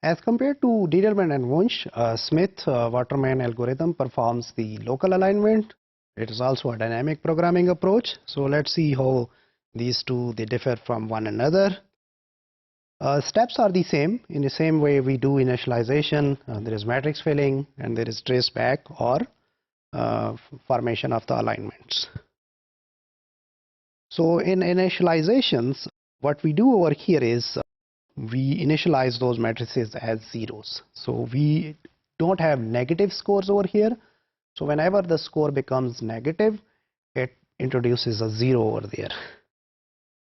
As compared to Needleman and Wunsch, Smith-Waterman algorithm performs the local alignment. It is also a dynamic programming approach. So let's see how these two they differ from one another. Steps are the same. In the same way we do initialization, there is matrix filling and there is traceback or formation of the alignments. So in initializations, what we do over here is we initialize those matrices as zeros. So we don't have negative scores over here. So whenever the score becomes negative, it introduces a zero over there.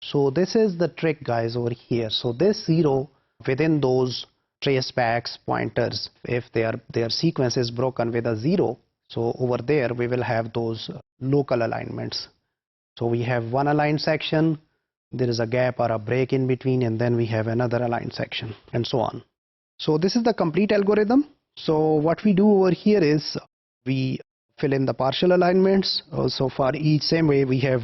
So this is the trick, guys, over here. So this zero within those tracebacks pointers, if their sequence is broken with a zero, so over there we will have those local alignments. So we have one aligned section, there is a gap or a break in between, and then we have another aligned section, and so on. So this is the complete algorithm. So what we do over here is we fill in the partial alignments. So for each, same way we have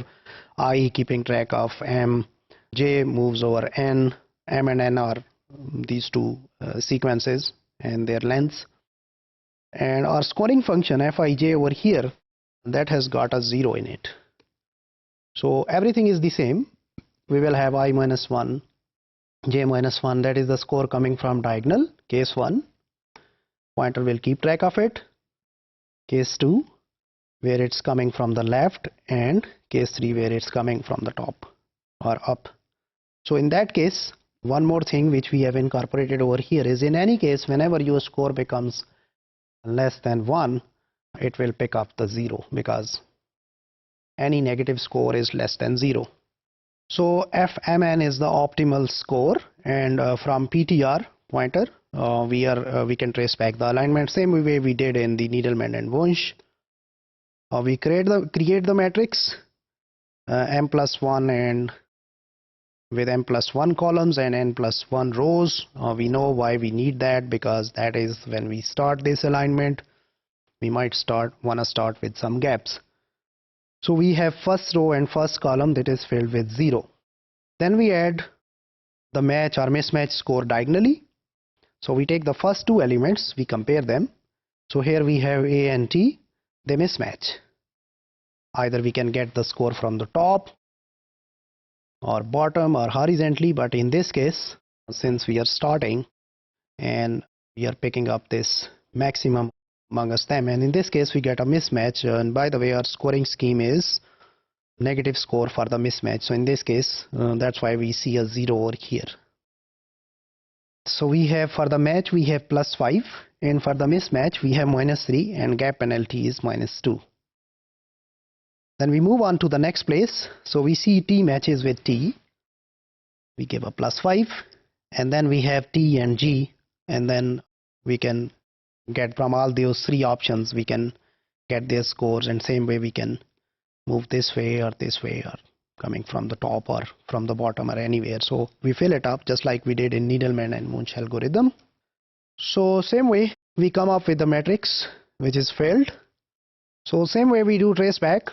I keeping track of M, J moves over N, M and N are these two sequences and their lengths. And our scoring function Fij over here, that has got a zero in it. So everything is the same. We will have I minus 1, J minus 1, that is the score coming from diagonal, case 1. Pointer will keep track of it. Case 2, where it's coming from the left, and case 3, where it's coming from the top or up. So in that case, one more thing which we have incorporated over here is, in any case, whenever your score becomes less than 1, it will pick up the 0, because any negative score is less than 0. So Fmn is the optimal score, and from PTR pointer we can trace back the alignment same way we did in the Needleman and Wunsch. We create the matrix m plus 1 and with m plus 1 columns and n plus 1 rows. We know why we need that, because that is when we start this alignment we might want to start with some gaps. So we have first row and first column that is filled with 0. Then we add the match or mismatch score diagonally. So we take the first two elements, we compare them. So here we have A and T, they mismatch. Either we can get the score from the top or bottom or horizontally, but in this case, since we are starting and we are picking up this maximum amongst them, and in this case we get a mismatch. And by the way, our scoring scheme is negative score for the mismatch. So in this case, that's why we see a 0 over here. So we have, for the match we have plus 5, and for the mismatch we have minus 3, and gap penalty is minus 2. Then we move on to the next place. So we see T matches with T, we give a plus 5, and then we have T and G, and then we can get from all those three options we can get their scores, and same way we can move this way or coming from the top or from the bottom or anywhere. So we fill it up just like we did in Needleman and Wunsch algorithm. So same way we come up with the matrix which is filled. So same way we do traceback.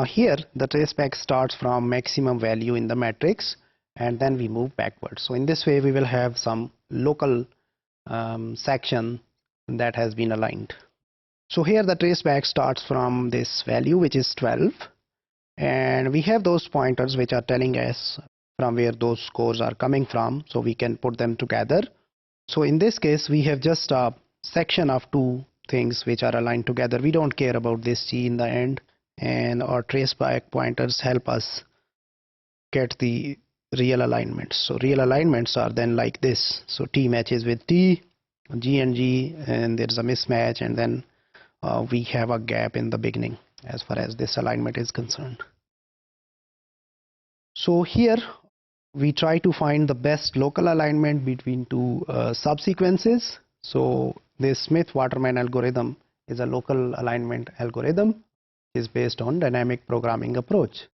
Here the traceback starts from maximum value in the matrix and then we move backwards. So in this way we will have some local section that has been aligned. So here the traceback starts from this value which is 12, and we have those pointers which are telling us from where those scores are coming from, so we can put them together. So in this case we have just a section of two things which are aligned together. We don't care about this G in the end, and our traceback pointers help us get the real alignments. So real alignments are then like this. So T matches with T, G and G, and there's a mismatch, and then we have a gap in the beginning as far as this alignment is concerned. So here we try to find the best local alignment between two subsequences. So this Smith-Waterman algorithm is a local alignment algorithm. It is based on dynamic programming approach.